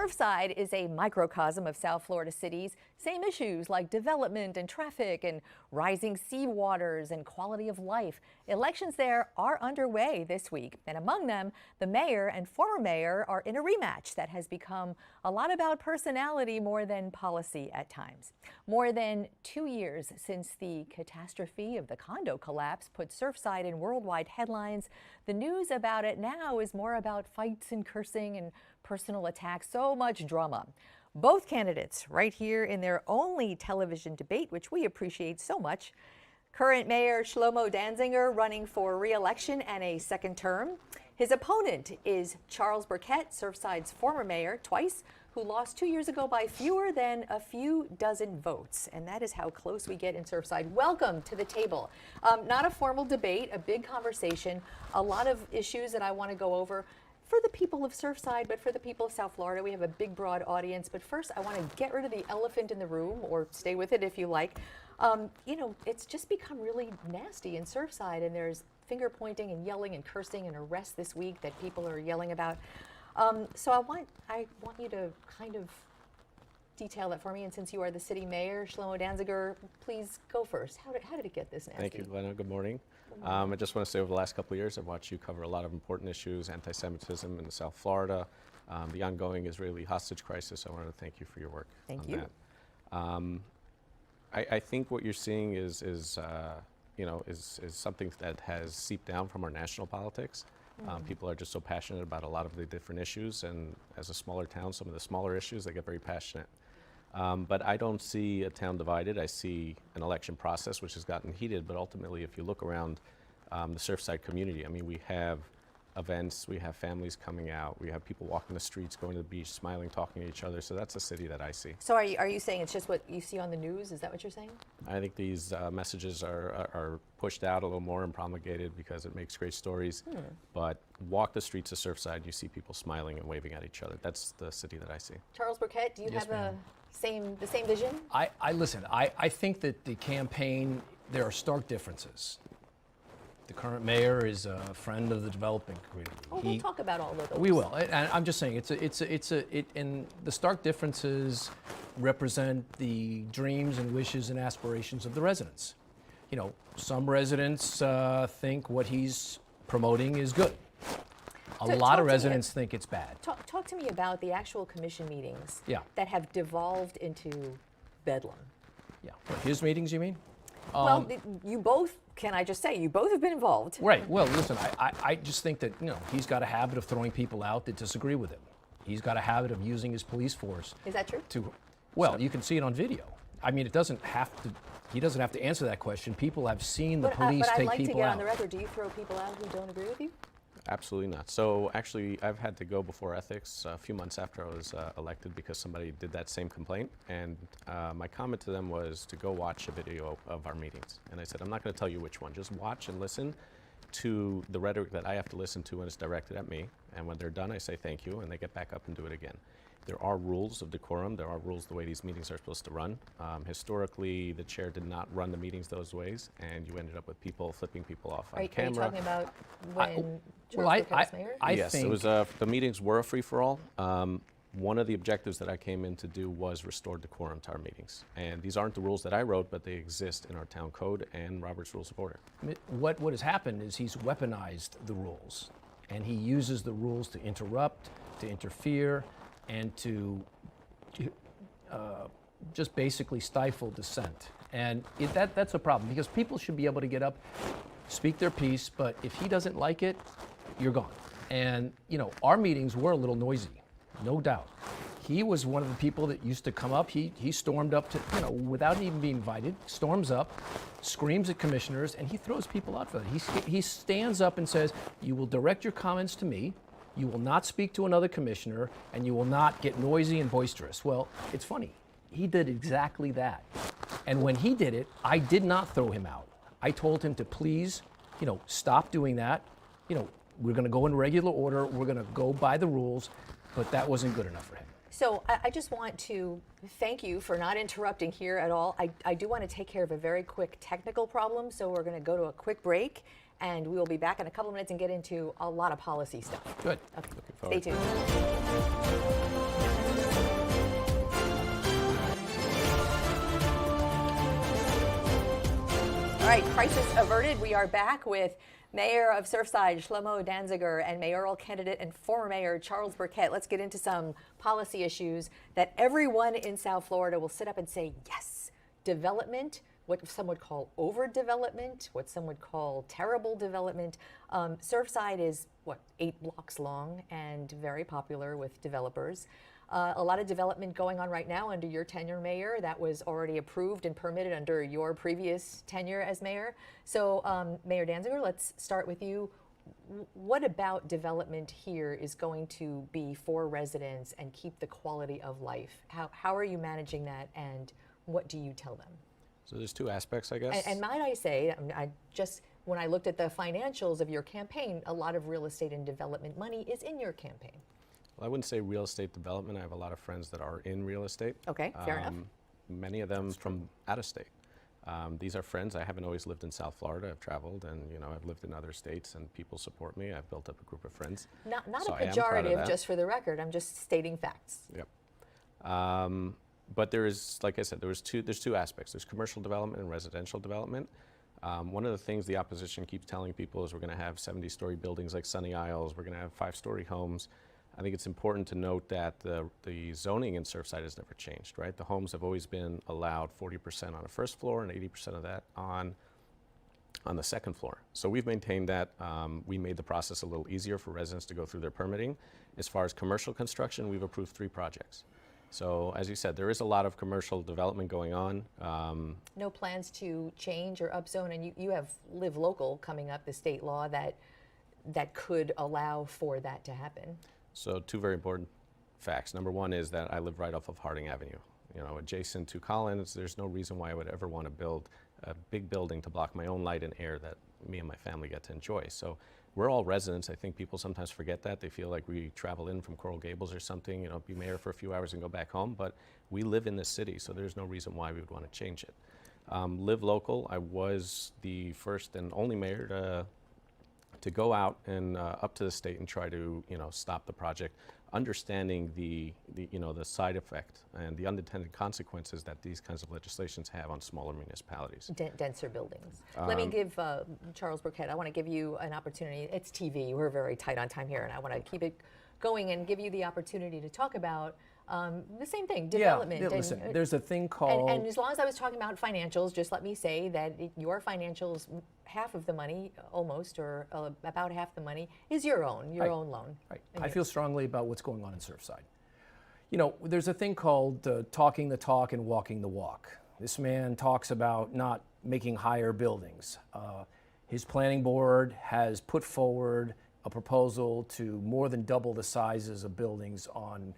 Surfside is a microcosm of South Florida cities. Same issues like development and traffic and rising sea waters and quality of life. Elections there are underway this week, and among them, the mayor and former mayor are in a rematch that has become a lot about personality more than policy at times. More than 2 years since the catastrophe of the condo collapse put Surfside in worldwide headlines, the news about it now is more about fights and cursing and personal attacks, so much drama. Both candidates right here in their only television debate, which we appreciate so much. Current Mayor Shlomo Danzinger running for re-election and a second term. His opponent is Charlie Burkett, Surfside's former mayor, twice, who lost 2 years ago by fewer than a few dozen votes. And that is how close we get in Surfside. Welcome to the table. Not a formal debate, a big conversation, a lot of issues that I want to go over. For the people of Surfside, but for the people of South Florida, we have a big, broad audience. But first, I want to get rid of the elephant in the room, or stay with it if you like. You know, it's just become really nasty in Surfside, and there's finger pointing and yelling and cursing and arrests this week that people are yelling about. So I want you to kind of detail that for me. And since you are the city mayor, Shlomo Danzinger, please go first. How did it get this nasty? Thank you, Glenna. Good morning. I just want to say over the last couple of years, I've watched you cover a lot of important issues, anti-Semitism in South Florida, the ongoing Israeli hostage crisis. I wanted to thank you for your work on that. I think what you're seeing is something that has seeped down from our national politics. People are just so passionate about a lot of the different issues, and as a smaller town, some of the smaller issues, they get very passionate. But I don't see a town divided. I see an election process which has gotten heated, but ultimately if you look around the Surfside community, I mean, we have events, we have families coming out, we have people walking the streets, going to the beach, smiling, talking to each other, so that's a city that I see. So are you saying it's just what you see on the news? Is that what you're saying? I think these messages are pushed out a little more and promulgated because it makes great stories, but walk the streets of Surfside, you see people smiling and waving at each other. That's the city that I see. Charlie Burkett, do you have the same vision? I think that the campaign, there are stark differences. The current mayor is a friend of the developing community. Oh, we'll talk about all of those. We will, and I'm just saying, and the stark differences represent the dreams and wishes and aspirations of the residents. You know, some residents think what he's promoting is good. A lot of residents think it's bad. Talk to me about the actual commission meetings that have devolved into bedlam. Yeah, his meetings, you mean? Well, you both, can I just say, you both have been involved. Right. Well, listen, I just think that, he's got a habit of throwing people out that disagree with him. He's got a habit of using his police force. Is that true? Well, you can see it on video. I mean, he doesn't have to answer that question. People have seen the police take people out. But I'd like to get on the record. Do you throw people out who don't agree with you? Absolutely not. So actually, I've had to go before ethics a few months after I was elected because somebody did that same complaint. And my comment to them was to go watch a video of our meetings. And I said, I'm not going to tell you which one. Just watch and listen to the rhetoric that I have to listen to when it's directed at me. And when they're done, I say thank you, and they get back up and do it again. There are rules of decorum. There are rules the way these meetings are supposed to run. Historically, the chair did not run the meetings those ways, and you ended up with people flipping people off on camera. Are you talking about when Charlie Burkett was mayor? Yes, it was. The meetings were a free-for-all. One of the objectives that I came in to do was restore decorum to our meetings. And these aren't the rules that I wrote, but they exist in our town code and Robert's Rules of Order. What has happened is he's weaponized the rules, and he uses the rules to interrupt, to interfere, and to just basically stifle dissent. And that's a problem, because people should be able to get up, speak their piece, but if he doesn't like it, you're gone. And, our meetings were a little noisy, no doubt. He was one of the people that used to come up. He stormed up to, without even being invited, storms up, screams at commissioners, and he throws people out for that. He stands up and says, you will direct your comments to me, you will not speak to another commissioner, and you will not get noisy and boisterous. Well, it's funny. He did exactly that. And when he did it, I did not throw him out. I told him to please, stop doing that. We're going to go in regular order. We're going to go by the rules, but that wasn't good enough for him. So I just want to thank you for not interrupting here at all. I do want to take care of a very quick technical problem, so we're going to go to a quick break. and we will be back in a couple of minutes and get into a lot of policy stuff. Good. Okay. Looking Stay forward. tuned. All right, crisis averted. We are back with Mayor of Surfside, Shlomo Danzinger, and mayoral candidate and former Mayor Charlie Burkett. Let's get into some policy issues that everyone in South Florida will sit up and say, yes, development, what some would call overdevelopment, what some would call terrible development. Surfside is, 8 blocks long and very popular with developers. A lot of development going on right now under your tenure, Mayor, that was already approved and permitted under your previous tenure as mayor. So, Mayor Danzinger, let's start with you. What about development here is going to be for residents and keep the quality of life? How are you managing that, and what do you tell them? So there's 2 aspects, I guess. And might I say, when I looked at the financials of your campaign, a lot of real estate and development money is in your campaign. Well, I wouldn't say real estate development. I have a lot of friends that are in real estate. Okay, fair enough. Many of them from out of state. These are friends. I haven't always lived in South Florida. I've traveled, and I've lived in other states, and people support me. I've built up a group of friends. Not So a I am proud of pejorative, that. just for the record. I'm just stating facts. Yep. But there is, like I said, there's two aspects. There's commercial development and residential development. One of the things the opposition keeps telling people is we're going to have 70-story buildings like Sunny Isles. We're going to have 5-story homes. I think it's important to note that the zoning in Surfside has never changed, right? The homes have always been allowed 40% on the first floor and 80% of that on the second floor. So we've maintained that. We made the process a little easier for residents to go through their permitting. As far as commercial construction, we've approved 3 projects. So as you said, there is a lot of commercial development going on. No plans to change or upzone, and you have Live Local coming up, the state law that could allow for that to happen. So 2 very important facts. Number 1 is that I live right off of Harding Avenue. Adjacent to Collins, there's no reason why I would ever want to build a big building to block my own light and air that me and my family get to enjoy. So we're all residents. I think people sometimes forget that. They feel like we travel in from Coral Gables or something, be mayor for a few hours and go back home. But we live in this city, so there's no reason why we would want to change it. Live Local, I was the first and only mayor to go out and up to the state and try to stop the project, understanding the side effect and the unintended consequences that these kinds of legislations have on smaller municipalities. Denser buildings. Let me give Charlie Burkett, I want to give you an opportunity. It's TV, we're very tight on time here, and I want to keep it going and give you the opportunity to talk about the same thing, development. Yeah, listen, there's a thing called... And as long as I was talking about financials, just let me say that your financials, half of the money, almost, or about half the money, is your own loan. Right. I feel strongly about what's going on in Surfside. There's a thing called talking the talk and walking the walk. This man talks about not making higher buildings. His planning board has put forward a proposal to more than double the sizes of buildings on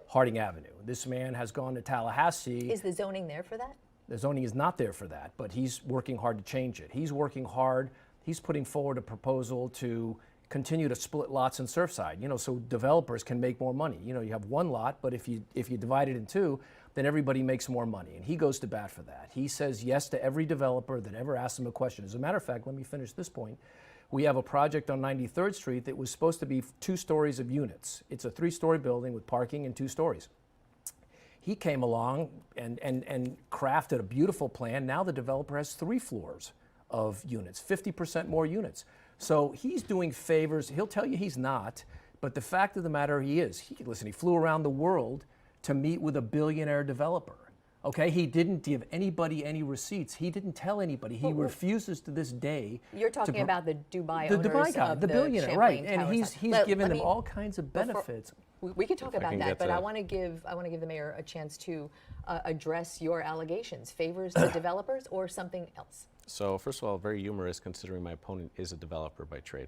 Harding Avenue. This man has gone to Tallahassee. Is the zoning there for that? The zoning is not there for that, but he's working hard to change it. He's working hard. He's putting forward a proposal to continue to split lots in Surfside, so developers can make more money. You have 1 lot, but if you divide it in 2, then everybody makes more money, and he goes to bat for that. He says yes to every developer that ever asks him a question. As a matter of fact, let me finish this point. We have a project on 93rd Street that was supposed to be 2 stories of units. It's a 3-story building with parking and 2 stories. He came along and crafted a beautiful plan. Now the developer has 3 floors of units, 50% more units. So he's doing favors. He'll tell you he's not, but the fact of the matter he is. He flew around the world to meet with a billionaire developer. Okay, he didn't give anybody any receipts. He didn't tell anybody. He refuses to this day. You're talking about the Dubai the owners Dubai guy, of the billionaire, Champlain right? And Tower he's site. given them all kinds of benefits. We could talk If I about can that, get but to- I want to give the mayor a chance to address your allegations. Favors the developers or something else? So first of all, very humorous considering my opponent is a developer by trade.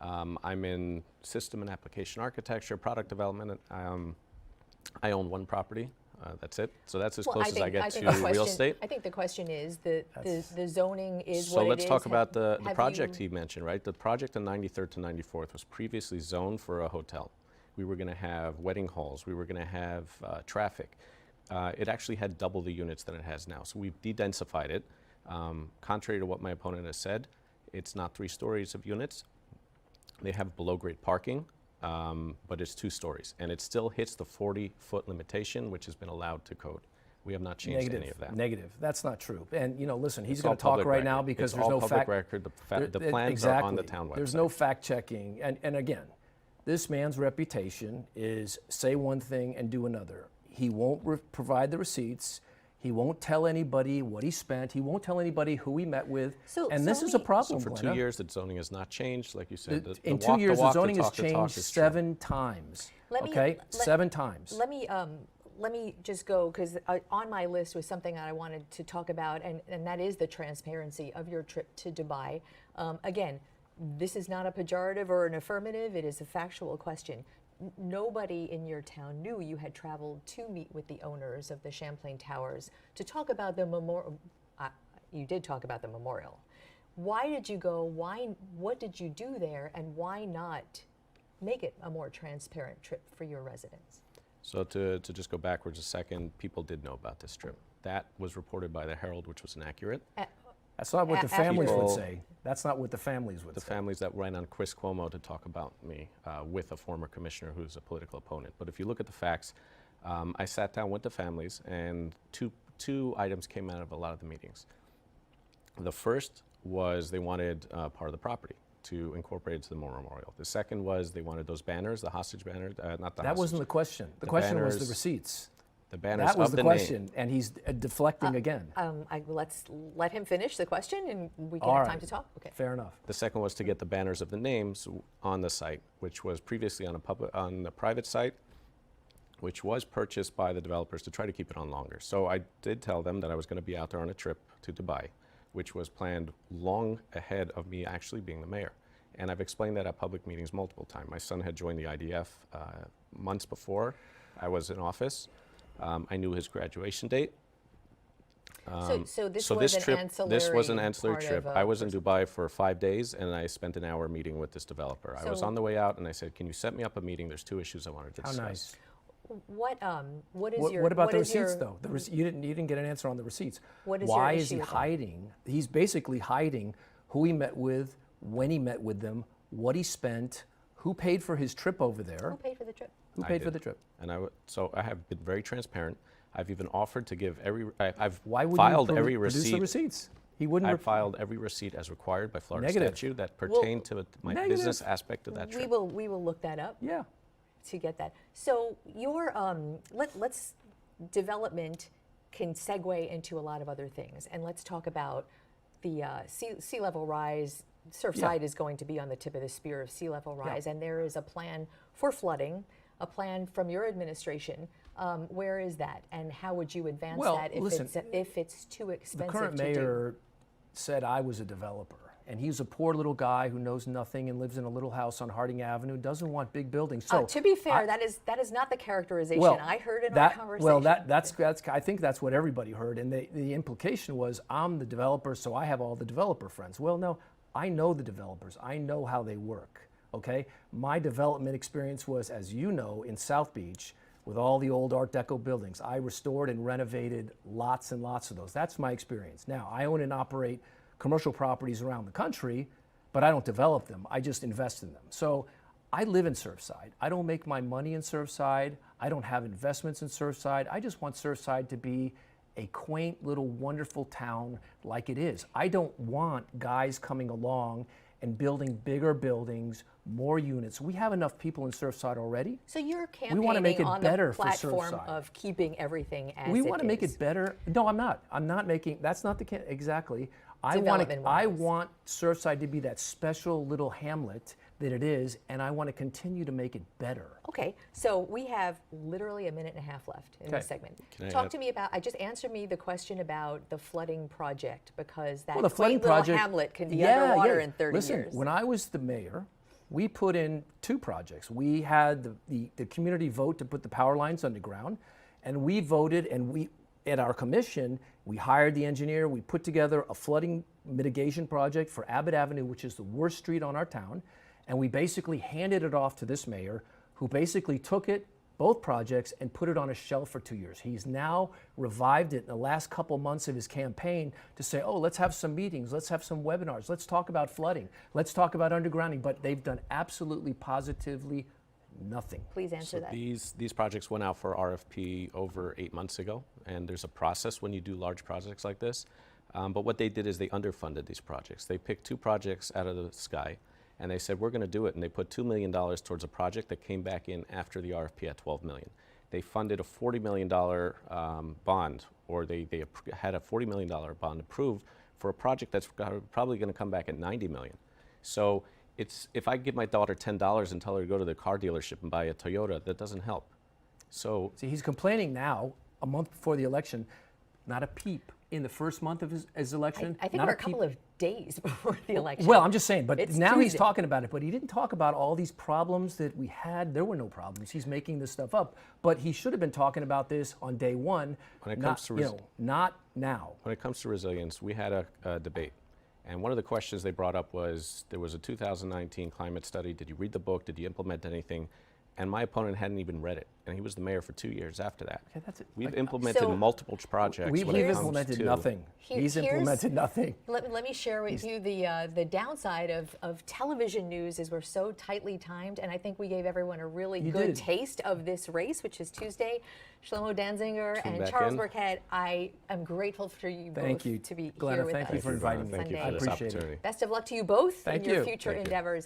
I'm in system and application architecture, product development. I own 1 property. That's it. So that's as close as I get to real estate. I think the question is the zoning is So what it is. let's talk about the Have project you- he mentioned, right? The project on 93rd to 94th was previously zoned for a hotel. We were going to have wedding halls. We were going to have traffic. It actually had double the units than it has now. So we've de-densified it. Contrary to what my opponent has said, It's not 3 stories of units. They have below grade parking, but it's 2 stories. And it still hits the 40-foot limitation, which has been allowed to code. We have not changed any of that. Negative. That's not true. And listen, he's It's going all to talk public right record. now because It's there's all no public fact. record. The plans exactly. are on the town website. There's no fact checking. And again, this man's reputation is say one thing and do another. He won't provide the receipts. He won't tell anybody what he spent. He won't tell anybody who he met with. And this is a problem, So for Glenna. 2 years, the zoning has not changed, like you said. In 2 years, the zoning has changed is 7 times. Okay, 7 times. Let me just go, because on my list was something that I wanted to talk about, and that is the transparency of your trip to Dubai. Again, this is not a pejorative or an affirmative, it is a factual question. Nobody in your town knew you had traveled to meet with the owners of the Champlain Towers to talk about the memorial. You did talk about the memorial. Why did you go? What did you do there, and why not make it a more transparent trip for your residents? So to just go backwards a second, people did know about this trip. That was reported by the Herald, which was inaccurate. That's not what the families would People- say. That's not what the families would The say. families that ran on Chris Cuomo to talk about me with a former commissioner who's a political opponent. But if you look at the facts, I sat down with the families, and two items came out of a lot of the meetings. The first was they wanted part of the property to incorporate into the memorial. The second was they wanted those banners, the hostage banners, not the That hostage. wasn't the question. The The question was the banners- receipts. The banners That was of the the question, and he's deflecting again. Let's let him finish the question, and we can All have right. time to talk. Okay. Fair enough. The second was to get the banners of the names on the site, which was previously on the private site, which was purchased by the developers to try to keep it on longer. So I did tell them that I was going to be out there on a trip to Dubai, which was planned long ahead of me actually being the mayor. And I've explained that at public meetings multiple times. My son had joined the IDF months before I was in office. I knew his graduation date. So this So was this an trip, ancillary. this was an ancillary part trip. of, I was in Dubai for 5 days, and I spent an hour meeting with this developer. I was So- on the way out, and I said, "Can you set me up a meeting? There's 2 issues I wanted to How discuss." nice. What is What, your? what about what the is your- receipts, though? You didn't get an answer on the receipts. What is Why your is he issue with that? hiding? He's basically hiding who he met with, when he met with them, what he spent, who paid for his trip over there. Who paid for the trip? Who I paid for did. the trip? And so I have been very transparent. I've even offered to give I've Why would filed you every produce the receipt. receipts? He wouldn't. I filed every receipt as required by Florida Negative. statute that pertained to my Negative. business aspect of that We trip. will look that up Yeah. to get that. So your let's development can segue into a lot of other things, and let's talk about the sea level rise. Surfside is going to be on the tip of the spear of sea level rise, and there is a plan for flooding, a plan from your administration. Where is that, and how would you advance Well, that listen, if it's too expensive The current to do? mayor said I was a developer, and he's a poor little guy who knows nothing and lives in a little house on Harding Avenue, doesn't want big buildings. So To be fair, that is not the characterization well, I heard in our that, conversation. well, that's I think that's what everybody heard, and the implication was I'm the developer, so I have all the developer friends. Well, no, I know the developers. I know how they work. Okay, my development experience was, as you know, in South Beach with all the old Art Deco buildings. I restored and renovated lots and lots of those. That's my experience. Now, I own and operate commercial properties around the country, but I don't develop them. I just invest in them. So I live in Surfside. I don't make my money in Surfside. I don't have investments in Surfside. I just want Surfside to be a quaint little wonderful town like it is. I don't want guys coming along and building bigger buildings, more units. We have enough people in Surfside already. So you're We wanna make campaigning it on better the for platform Surfside. of keeping everything as We it want to make is. it better. No, I'm not. I'm not making. That's not the exactly. I Development-wise. want Surfside to be that special little hamlet that it is, and I want to continue to make it better. Okay, so we have literally a minute and a half left in this Okay. segment. Can I Talk add- to me about, just answer me the question about the flooding project, because that Well, the flooding quaint little project. hamlet can be Yeah, underwater yeah. in 30 Listen, years. when I was the mayor, we put in 2 projects. We had the community vote to put the power lines underground, and we voted, and we, at our commission, we hired the engineer, we put together a flooding mitigation project for Abbott Avenue, which is the worst street on our town, and we basically handed it off to this mayor, who basically took it, both projects and put it on a shelf for 2 years. He's now revived it in the last couple months of his campaign to say, oh, let's have some meetings, let's have some webinars, let's talk about flooding, let's talk about undergrounding, but they've done absolutely positively nothing. Please answer that. These projects went out for RFP over 8 months ago, and there's a process when you do large projects like this. But what they did is they underfunded these projects. They picked 2 projects out of the sky, and they said, we're going to do it. And they put $2 million towards a project that came back in after the RFP at $12 million. They funded a $40 million bond, or they had a $40 million bond approved for a project that's probably going to come back at $90 million. So if I give my daughter $10 and tell her to go to the car dealership and buy a Toyota, that doesn't help. So See, he's complaining now, a month before the election, not a peep. In the first month of his election, I think not we're a couple of days before the election. Well, I'm just saying, but It's now he's Tuesday. talking about it, but he didn't talk about all these problems that we had. There were no problems. He's making this stuff up, but he should have been talking about this on day one, When it not, comes to not now. when it comes to resilience, we had a debate. And one of the questions they brought up was, there was a 2019 climate study. Did you read the book? Did you implement anything? And my opponent hadn't even read it. And he was the mayor for 2 years after that. Okay, that's it. We've implemented So- multiple projects. We've when it comes implemented to- nothing. He's Here's- implemented nothing. Let me share with you the downside of television news is we're so tightly timed, and I think we gave everyone a really You good did. taste of this race, which is Tuesday. Shlomo Danzinger Tune and back Charles in. Burkett, I am grateful for you Thank both you. to be Glenna, here with thank us you for inviting me. Thank you Sunday. for this I appreciate it. opportunity. Best of luck to you both Thank in your you. future Thank you. endeavors.